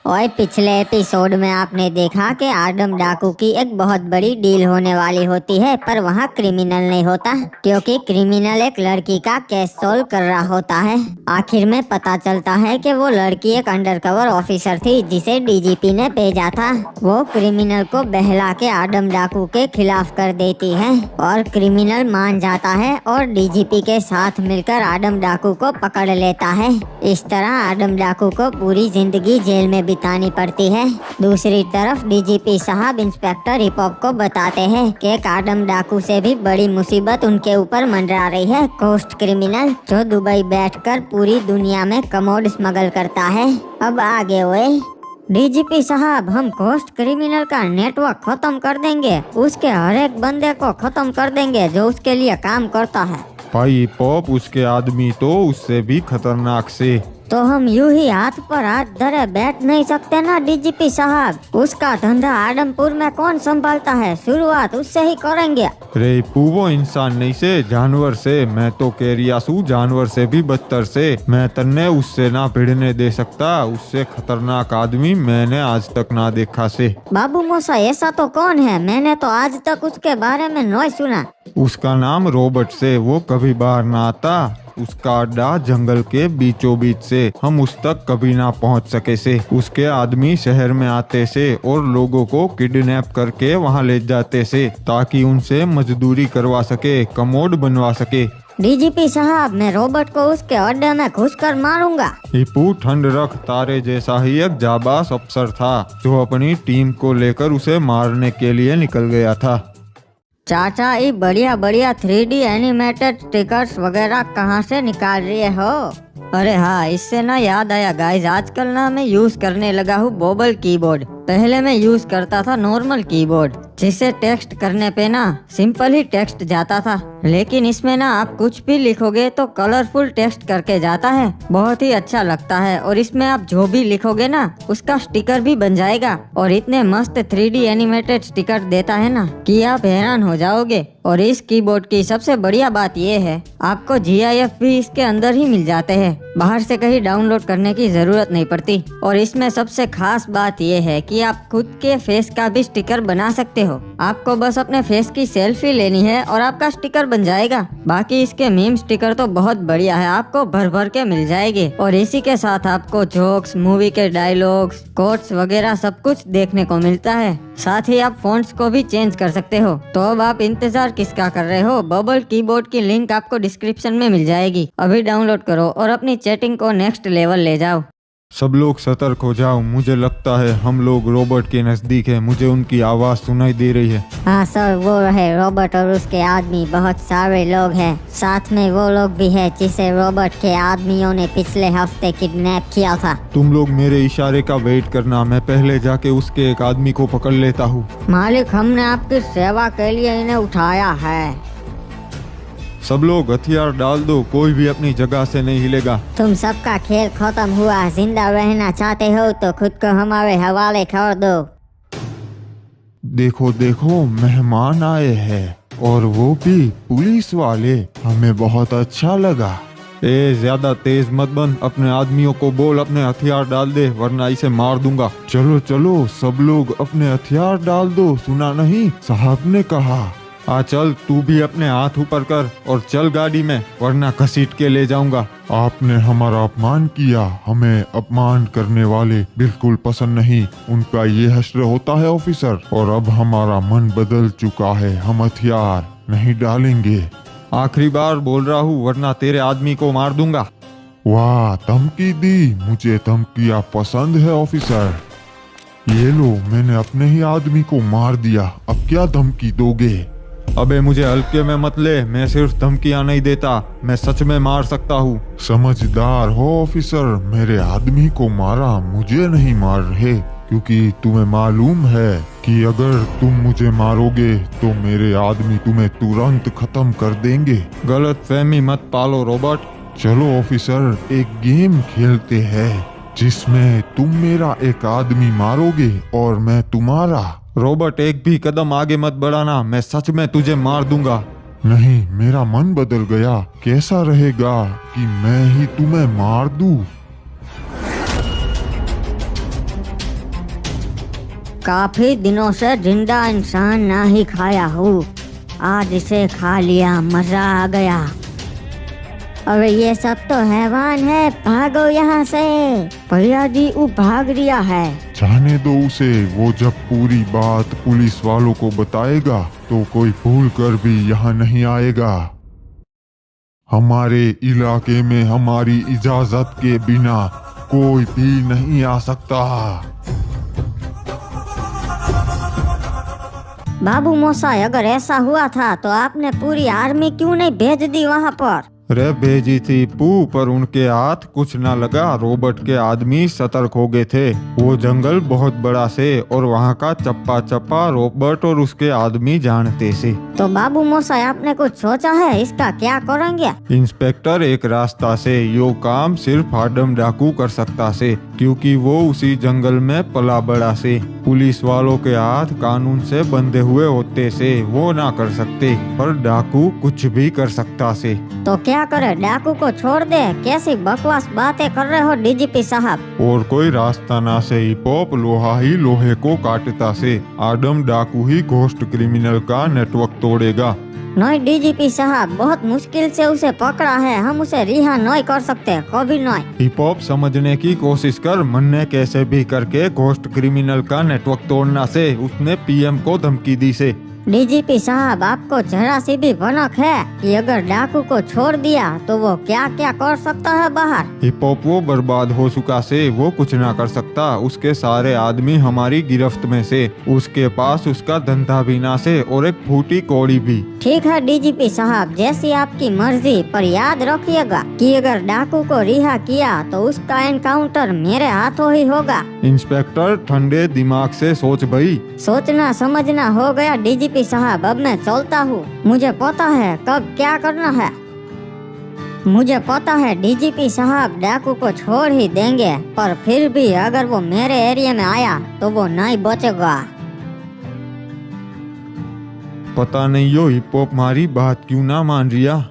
और पिछले एपिसोड में आपने देखा कि आदम डाकू की एक बहुत बड़ी डील होने वाली होती है, पर वहाँ क्रिमिनल नहीं होता क्योंकि क्रिमिनल एक लड़की का केस सोल्व कर रहा होता है। आखिर में पता चलता है कि वो लड़की एक अंडरकवर ऑफिसर थी जिसे डीजीपी ने भेजा था। वो क्रिमिनल को बहला के आदम डाकू के खिलाफ कर देती है और क्रिमिनल मान जाता है और डीजीपी के साथ मिलकर आदम डाकू को पकड़ लेता है। इस तरह आदम डाकू को पूरी जिंदगी जेल में बितानी पड़ती है। दूसरी तरफ डीजीपी साहब इंस्पेक्टर हिपहॉप को बताते हैं कि एक आदम डाकू से भी बड़ी मुसीबत उनके ऊपर मंडरा रही है, कोस्ट क्रिमिनल, जो दुबई बैठकर पूरी दुनिया में कमोड स्मगल करता है। अब आगे हुए डीजीपी साहब, हम कोस्ट क्रिमिनल का नेटवर्क खत्म कर देंगे, उसके हर एक बंदे को खत्म कर देंगे जो उसके लिए काम करता है। भाई पॉप, उसके आदमी तो उससे भी खतरनाक से। तो हम यूं ही हाथ पर हाथ धरे बैठ नहीं सकते ना डीजीपी साहब। उसका धंधा आदमपुर में कौन संभालता है, शुरुआत उससे ही करेंगे। रे वो इंसान नहीं से, जानवर से। मैं तो कैरियासू जानवर से भी बदतर से। मैं तन्ने उससे ना भिड़ने दे सकता। उससे खतरनाक आदमी मैंने आज तक ना देखा से। बाबू मोसा, ऐसा तो कौन है? मैंने तो आज तक उसके बारे में नहीं सुना। उसका नाम रॉबर्ट से। वो कभी बाहर ना आता। उसका अड्डा जंगल के बीचों बीच से, हम उस तक कभी ना पहुंच सके से। उसके आदमी शहर में आते से और लोगों को किडनैप करके वहां ले जाते से ताकि उनसे मजदूरी करवा सके, कमोड बनवा सके। डीजीपी साहब, मैं रॉबर्ट को उसके अड्डे में घुसकर मारूंगा। हिप्पू, ठंड रख। तारे जैसा ही एक जाबाज अफसर था जो अपनी टीम को लेकर उसे मारने के लिए निकल गया था। चाचा, ये बढ़िया बढ़िया 3D एनिमेटेड स्टिकर्स वगैरह कहाँ से निकाल रहे हो? अरे हाँ, इससे ना याद आया गाइस, आजकल ना मैं यूज करने लगा हूँ बोबल कीबोर्ड। पहले मैं यूज करता था नॉर्मल कीबोर्ड, जिससे टेक्स्ट करने पे ना सिंपल ही टेक्स्ट जाता था, लेकिन इसमें ना आप कुछ भी लिखोगे तो कलरफुल टेक्स्ट करके जाता है। बहुत ही अच्छा लगता है और इसमें आप जो भी लिखोगे ना उसका स्टिकर भी बन जाएगा और इतने मस्त 3D एनिमेटेड स्टिकर देता है ना कि आप हैरान हो जाओगे। और इस कीबोर्ड की सबसे बढ़िया बात यह है, आपको GIF भी इसके अंदर ही मिल जाते हैं, बाहर से कहीं डाउनलोड करने की जरूरत नहीं पड़ती। और इसमें सबसे खास बात यह है कि आप खुद के फेस का भी स्टिकर बना सकते हो। आपको बस अपने फेस की सेल्फी लेनी है और आपका स्टिकर बन जाएगा। बाकी इसके मीम स्टिकर तो बहुत बढ़िया है, आपको भर भर के मिल जाएंगे। और इसी के साथ आपको जोक्स, मूवी के डायलॉग्स, कोट्स वगैरह सब कुछ देखने को मिलता है। साथ ही आप फॉन्ट्स को भी चेंज कर सकते हो। तो अब आप इंतजार किसका कर रहे हो? बबल कीबोर्ड की लिंक आपको डिस्क्रिप्शन में मिल जाएगी, अभी डाउनलोड करो और अपनी चैटिंग को नेक्स्ट लेवल ले जाओ। सब लोग सतर्क हो जाओ, मुझे लगता है हम लोग रॉबर्ट के नजदीक है। मुझे उनकी आवाज सुनाई दे रही है। हाँ सर, वो है रॉबर्ट और उसके आदमी, बहुत सारे लोग हैं। साथ में वो लोग भी है जिसे रॉबर्ट के आदमियों ने पिछले हफ्ते किडनैप किया था। तुम लोग मेरे इशारे का वेट करना, मैं पहले जाके उसके एक आदमी को पकड़ लेता हूँ। मालिक, हमने आपकी सेवा के लिए इन्हें उठाया है। सब लोग हथियार डाल दो, कोई भी अपनी जगह से नहीं हिलेगा। तुम सबका खेल खत्म हुआ। जिंदा रहना चाहते हो तो खुद को हमारे हवाले कर दो। देखो देखो, मेहमान आए हैं और वो भी पुलिस वाले। हमें बहुत अच्छा लगा। ज्यादा तेज मत बन। अपने आदमियों को बोल अपने हथियार डाल दे, वरना इसे मार दूंगा। चलो चलो, सब लोग अपने हथियार डाल दो। सुना नहीं, साहब ने कहा। चल, तू भी अपने हाथ ऊपर कर और चल गाड़ी में, वरना घसीट के ले जाऊंगा। आपने हमारा अपमान किया। हमें अपमान करने वाले बिल्कुल पसंद नहीं। उनका ये हश्र होता है ऑफिसर। और अब हमारा मन बदल चुका है, हम हथियार नहीं डालेंगे। आखिरी बार बोल रहा हूँ, वरना तेरे आदमी को मार दूंगा। वाह, धमकी दी। मुझे धमकियाँ पसंद है ऑफिसर। ये लो, मैंने अपने ही आदमी को मार दिया। अब क्या धमकी दोगे? अबे मुझे हल्के में मत ले, मैं सिर्फ धमकियां नहीं देता, मैं सच में मार सकता हूँ। समझदार हो ऑफिसर, मेरे आदमी को मारा, मुझे नहीं मार रहे, क्योंकि तुम्हें मालूम है कि अगर तुम मुझे मारोगे तो मेरे आदमी तुम्हें तुरंत खत्म कर देंगे। गलत फहमी मत पालो रॉबर्ट। चलो ऑफिसर, एक गेम खेलते हैं जिसमें तुम मेरा एक आदमी मारोगे और मैं तुम्हारा। रॉबर्ट, एक भी कदम आगे मत बढ़ाना, मैं सच में तुझे मार दूंगा। नहीं, मेरा मन बदल गया। कैसा रहेगा कि मैं ही तुम्हें मार दूं? काफी दिनों से जिंदा इंसान ना ही खाया हूँ, आज इसे खा लिया, मजा आ गया। अरे ये सब तो हैवान है, भागो यहाँ से। भैया जी वो भाग रिया है। जाने दो उसे, वो जब पूरी बात पुलिस वालों को बताएगा तो कोई भूल कर भी यहाँ नहीं आएगा। हमारे इलाके में हमारी इजाजत के बिना कोई भी नहीं आ सकता। बाबू मोसाई, अगर ऐसा हुआ था तो आपने पूरी आर्मी क्यों नहीं भेज दी वहाँ पर? रे भेजी थी पू, पर उनके हाथ कुछ ना लगा। रॉबर्ट के आदमी सतर्क हो गए थे। वो जंगल बहुत बड़ा से और वहाँ का चप्पा चप्पा रॉबर्ट और उसके आदमी जानते से। तो बाबू मोसाई, आपने कुछ सोचा है इसका क्या करेंगे? इंस्पेक्टर, एक रास्ता से यो काम सिर्फ आदम डाकू कर सकता से, क्योंकि वो उसी जंगल में पला बड़ा से। पुलिस वालों के हाथ कानून से बंधे हुए होते से वो ना कर सकते, पर डाकू कुछ भी कर सकता से। तो क्या करे, डाकू को छोड़ दे? कैसी बकवास बातें कर रहे हो डीजीपी साहब। और कोई रास्ता ना से, हिप हॉप लोहा ही लोहे को काटता से। आदम डाकू ही घोस्ट क्रिमिनल का नेटवर्क तोड़ेगा। नहीं डीजीपी साहब, बहुत मुश्किल से उसे पकड़ा है, हम उसे रिहा नहीं कर सकते, कभी नहीं। हिप हॉप समझने की कोशिश कर, मन ने कैसे भी करके घोस्ट क्रिमिनल का नेटवर्क तोड़ना से उसने पीएम को धमकी दी से। डीजीपी साहब, आपको जरा सी भी भनक है कि अगर डाकू को छोड़ दिया तो वो क्या क्या कर सकता है बाहर? हिप हॉप वो बर्बाद हो चुका से, वो कुछ ना कर सकता। उसके सारे आदमी हमारी गिरफ्त में से, उसके पास उसका धंधा भी ना से और एक फूटी कौड़ी भी। ठीक है डीजीपी साहब, जैसी आपकी मर्जी, पर याद रखिएगा कि अगर डाकू को रिहा किया तो उसका एनकाउंटर मेरे हाथों ही होगा। इंस्पेक्टर, ठंडे दिमाग से सोच भाई। सोचना समझना हो गया डीजीपी साहब, अब मैं चलता हूँ। मुझे पता है कब क्या करना है। मुझे पता है डीजीपी साहब डाकू को छोड़ ही देंगे, पर फिर भी अगर वो मेरे एरिया में आया तो वो नहीं बचेगा। पता नहीं यो हिप हॉप हमारी बात क्यों ना मान रिया।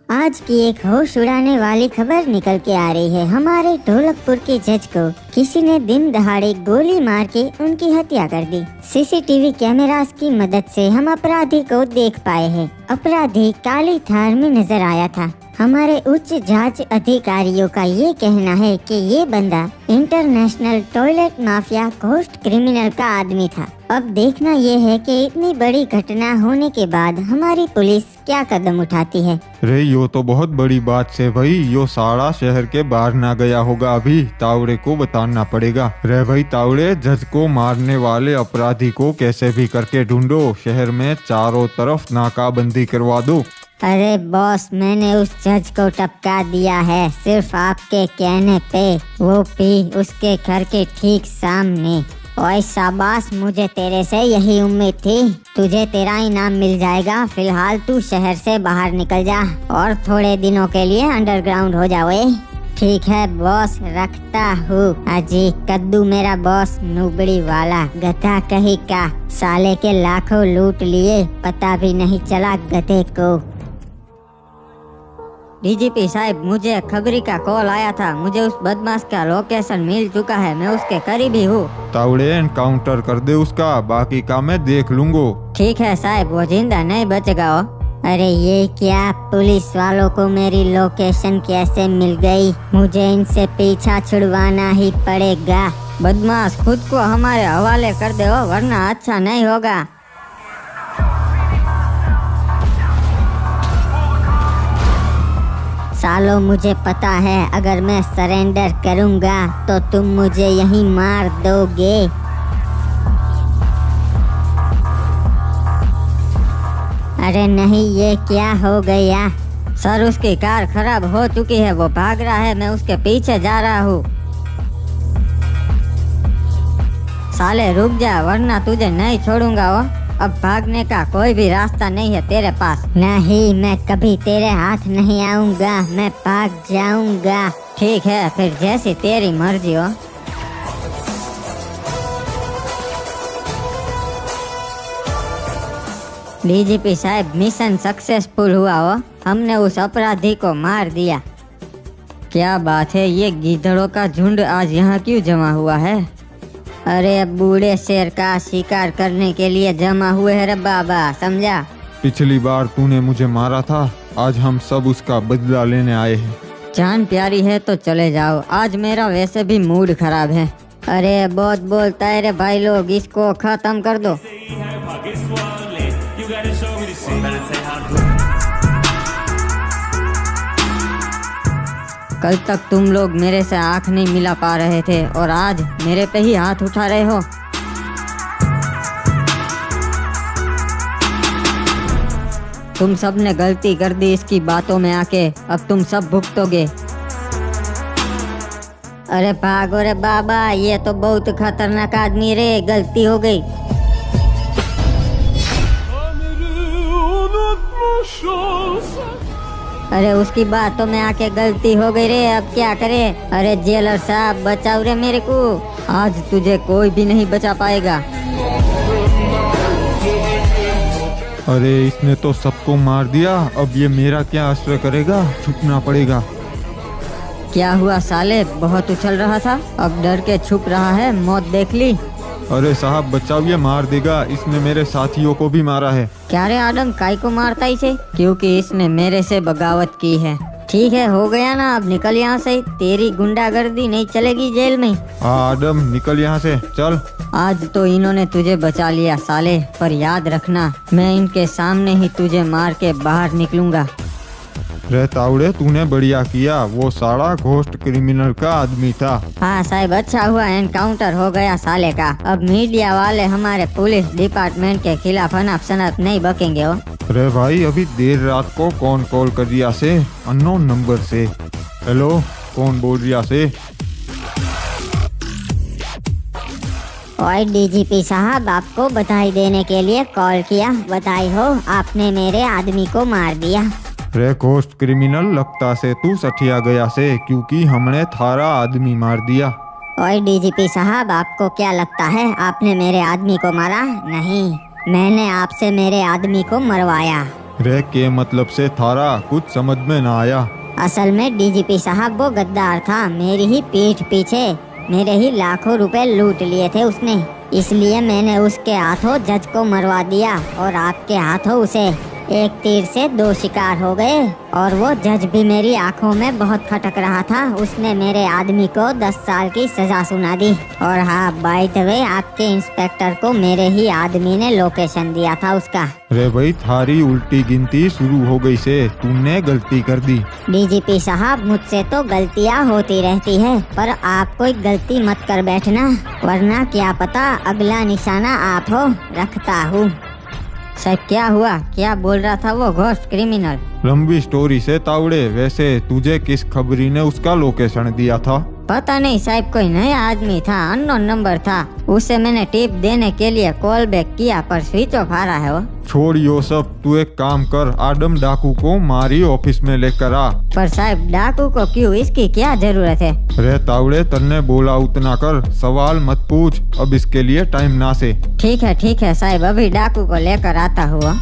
आज की एक होश उड़ाने वाली खबर निकल के आ रही है। हमारे ढोलकपुर के जज को किसी ने दिन दहाड़े गोली मार के उनकी हत्या कर दी। सीसीटीवी कैमरास की मदद से हम अपराधी को देख पाए हैं। अपराधी काली थार में नजर आया था। हमारे उच्च जांच अधिकारियों का ये कहना है कि ये बंदा international toilet mafia ghost criminal का आदमी था। अब देखना ये है कि इतनी बड़ी घटना होने के बाद हमारी पुलिस क्या कदम उठाती है। रे यो तो बहुत बड़ी बात से भाई, यो सारा शहर के बाहर ना गया होगा, अभी तावड़े को बताना पड़ेगा। रे भाई तावड़े, जज को मारने वाले अपराधी को कैसे भी करके ढूंढो, शहर में चारों तरफ नाकाबंदी करवा दो। अरे बॉस, मैंने उस जज को टपका दिया है, सिर्फ आपके कहने पे, वो भी उसके घर के ठीक सामने। ओए शाबाश, मुझे तेरे से यही उम्मीद थी। तुझे तेरा इनाम मिल जाएगा। फिलहाल तू शहर से बाहर निकल जा और थोड़े दिनों के लिए अंडरग्राउंड हो जाओ। ठीक है बॉस, रखता हूँ। अजी कद्दू मेरा बॉस, नुबड़ी वाला गधा कहीं का, साले के लाखों लूट लिए, पता भी नहीं चला गधे को। डीजीपी साहब, मुझे खबरी का कॉल आया था, मुझे उस बदमाश का लोकेशन मिल चुका है, मैं उसके करीब ही हूँ। तावड़े एनकाउंटर कर दे उसका, बाकी का मैं देख लूंगो। ठीक है साहब, वो जिंदा नहीं बचेगा। हो अरे ये क्या, पुलिस वालों को मेरी लोकेशन कैसे मिल गई? मुझे इनसे पीछा छुड़वाना ही पड़ेगा। बदमाश, खुद को हमारे हवाले कर दे हो, वरना अच्छा नहीं होगा। सालो, मुझे पता है अगर मैं सरेंडर करूंगा तो तुम मुझे यहीं मार दोगे। अरे नहीं, ये क्या हो गया? सर, उसकी कार खराब हो चुकी है, वो भाग रहा है, मैं उसके पीछे जा रहा हूँ। साले रुक जा, वरना तुझे नहीं छोड़ूंगा। हो अब भागने का कोई भी रास्ता नहीं है तेरे पास। नहीं, मैं कभी तेरे हाथ नहीं आऊंगा, मैं भाग जाऊंगा। ठीक है, फिर जैसी तेरी मर्जी हो। डीजीपी साहब, मिशन सक्सेसफुल हुआ हो, हमने उस अपराधी को मार दिया। क्या बात है, ये गीदड़ों का झुंड आज यहाँ क्यों जमा हुआ है? अरे अब बूढ़े शेर का शिकार करने के लिए जमा हुए है रे बाबा, समझा? पिछली बार तूने मुझे मारा था, आज हम सब उसका बदला लेने आए हैं। जान प्यारी है तो चले जाओ, आज मेरा वैसे भी मूड खराब है। अरे बहुत बोलता है रे भाई लोग, इसको खत्म कर दो। कल तक तुम लोग मेरे से आंख नहीं मिला पा रहे थे और आज मेरे पे ही हाथ उठा रहे हो। तुम सब ने गलती कर दी इसकी बातों में आके, अब तुम सब भुगतोगे। अरे भागो रे बाबा, ये तो बहुत खतरनाक आदमी रे, गलती हो गई। अरे उसकी बातों में आके गलती हो गई रे, अब क्या करे? अरे जेलर साहब बचाओ रे मेरे को, आज तुझे कोई भी नहीं बचा पाएगा। अरे इसने तो सबको मार दिया, अब ये मेरा क्या आश्रय करेगा? छुपना पड़ेगा। क्या हुआ साले, बहुत उछल रहा था, अब डर के छुप रहा है, मौत देख ली? अरे साहब बचाओ, ये मार देगा, इसने मेरे साथियों को भी मारा है। क्या रे आदम, काई को मारता इसे? क्योंकि इसने मेरे से बगावत की है। ठीक है, हो गया ना, अब निकल यहाँ से, तेरी गुंडागर्दी नहीं चलेगी जेल में। हाँ आदम निकल यहाँ से, चल। आज तो इन्होंने तुझे बचा लिया साले, पर याद रखना मैं इनके सामने ही तुझे मार के बाहर निकलूंगा। रे तावड़े, तूने बढ़िया किया, वो साला घोस्ट क्रिमिनल का आदमी था। हाँ साहब, अच्छा हुआ एनकाउंटर हो गया साले का। अब मीडिया वाले हमारे पुलिस डिपार्टमेंट के खिलाफ अनाप शनाप नहीं बकेंगे हो। रे भाई, अभी देर रात को कौन कॉल कर दिया से? अननोन नंबर से। हेलो, कौन बोल रिया से? और डीजीपी साहब, आपको बधाई देने के लिए कॉल किया। बधाई हो, आपने मेरे आदमी को मार दिया। रे घोस्ट क्रिमिनल, लगता से तू सठिया गया से, क्योंकि हमने थारा आदमी मार दिया। और डीजीपी साहब, आपको क्या लगता है आपने मेरे आदमी को मारा? नहीं, मैंने आपसे मेरे आदमी को मरवाया। रे के मतलब से थारा कुछ समझ में ना आया। असल में डीजीपी साहब वो गद्दार था, मेरी ही पीठ पीछे मेरे ही लाखों रुपए लूट लिए थे उसने, इसलिए मैंने उसके हाथों जज को मरवा दिया और आपके हाथों उसे। एक तीर से दो शिकार हो गए। और वो जज भी मेरी आंखों में बहुत खटक रहा था, उसने मेरे आदमी को 10 साल की सजा सुना दी। और हाँ, बाय द वे, आपके इंस्पेक्टर को मेरे ही आदमी ने लोकेशन दिया था उसका। रे भाई, थारी उल्टी गिनती शुरू हो गई से, तूने गलती कर दी। डीजीपी साहब, मुझसे तो गलतियाँ होती रहती है, पर आप कोई गलती मत कर बैठना, वरना क्या पता अगला निशाना आप हो। रखता हूँ। साहब क्या हुआ, क्या बोल रहा था वो घोस्ट क्रिमिनल? लंबी स्टोरी से तावड़े, वैसे तुझे किस खबरी ने उसका लोकेशन दिया था? पता नहीं साहब, कोई नया आदमी था, अननोन नंबर था, उसे मैंने टिप देने के लिए कॉल बैक किया पर स्विच ऑफ आ रहा है वो। छोड़ यो सब, तू एक काम कर, आदम डाकू को मारी ऑफिस में लेकर आ। पर साहब डाकू को क्यों, इसकी क्या जरूरत है? रे तावड़े, तन्ने बोला उतना कर, सवाल मत पूछ, अब इसके लिए टाइम ना से। ठीक है साहब, अभी डाकू को लेकर आता हुआ।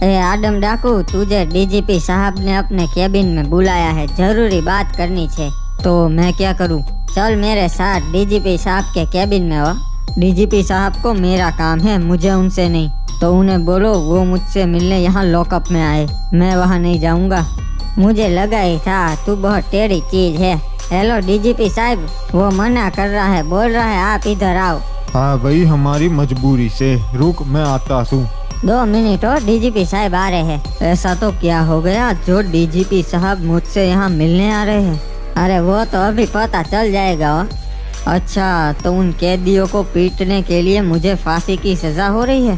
ए आदम डाकू, तुझे डीजीपी साहब ने अपने केबिन में बुलाया है, जरूरी बात करनी है। तो मैं क्या करूं? चल मेरे साथ डीजीपी साहब के केबिन में हो। डीजीपी साहब को मेरा काम है, मुझे उनसे नहीं। तो उन्हें बोलो वो मुझसे मिलने यहाँ लॉकअप में आए, मैं वहाँ नहीं जाऊँगा। मुझे लगा ही था तू बहुत टेढ़ी चीज है। हेलो डीजीपी साहब, वो मना कर रहा है, बोल रहा है आप इधर आओ। हाँ भाई, हमारी मजबूरी से, रुक मैं आता हूँ। 2 मिनट और डीजीपी साहब आ रहे हैं। ऐसा तो क्या हो गया जो डीजीपी साहब मुझसे यहाँ मिलने आ रहे हैं? अरे वो तो अभी पता चल जाएगा। अच्छा, तो उन कैदियों को पीटने के लिए मुझे फांसी की सजा हो रही है?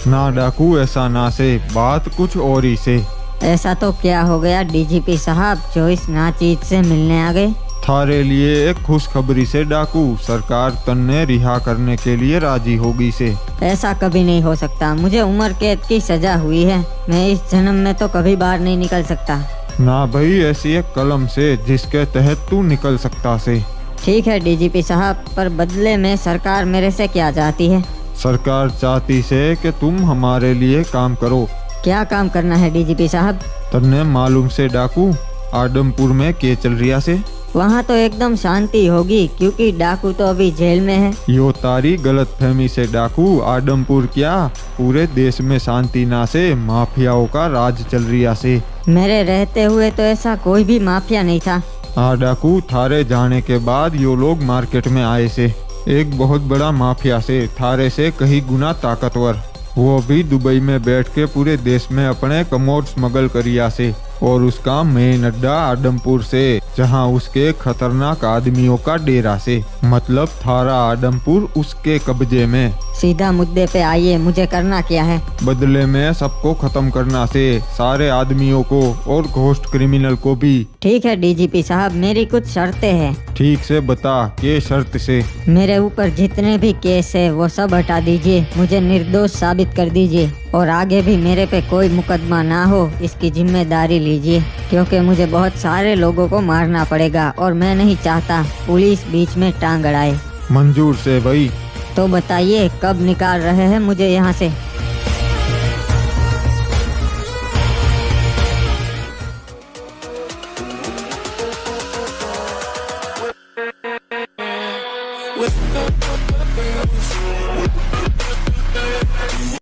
ना डाकू, ऐसा ना से, बात कुछ और ही से। ऐसा तो क्या हो गया डीजीपी साहब जो इस नाचीज से मिलने आ गए? थारे लिए एक खुशखबरी से डाकू, सरकार तन्ने रिहा करने के लिए राजी होगी से। ऐसा कभी नहीं हो सकता, मुझे उम्र कैद की सजा हुई है, मैं इस जन्म में तो कभी बाहर नहीं निकल सकता। ना भाई, ऐसी एक कलम से जिसके तहत तू निकल सकता से। ठीक है डीजीपी साहब, पर बदले में सरकार मेरे से क्या चाहती है? सरकार चाहती से कि तुम हमारे लिए काम करो। क्या काम करना है डीजीपी साहब? तन्ने मालूम से डाकू, आदमपुर में के चल रिया से? वहाँ तो एकदम शांति होगी क्योंकि डाकू तो अभी जेल में है। यो तारी गलत फहमी से डाकू आडमपुर क्या, पूरे देश में शांति ना से माफियाओं का राज चल रिया से। मेरे रहते हुए तो ऐसा कोई भी माफिया नहीं था। हाँ डाकू, थारे जाने के बाद यो लोग मार्केट में आए से, एक बहुत बड़ा माफिया से, थारे से कहीं गुना ताकतवर। वो भी दुबई में बैठ के पूरे देश में अपने कमोड स्मगल करिया से, और उसका मेन अड्डा आडमपुर से, जहां उसके खतरनाक आदमियों का डेरा से, मतलब थारा आडमपुर उसके कब्जे में। सीधा मुद्दे पे आइए, मुझे करना क्या है? बदले में सबको खत्म करना से, सारे आदमियों को और घोस्ट क्रिमिनल को भी। ठीक है डीजीपी साहब, मेरी कुछ शर्तें हैं। ठीक से बता, के शर्त से? मेरे ऊपर जितने भी केस है वो सब हटा दीजिए, मुझे निर्दोष साबित कर दीजिए, और आगे भी मेरे पे कोई मुकदमा ना हो इसकी जिम्मेदारी लीजिए, क्योंकि मुझे बहुत सारे लोगों को मारना पड़ेगा और मैं नहीं चाहता पुलिस बीच में टांग अड़ाए। मंजूर से भाई। तो बताइए कब निकाल रहे हैं मुझे यहाँ से?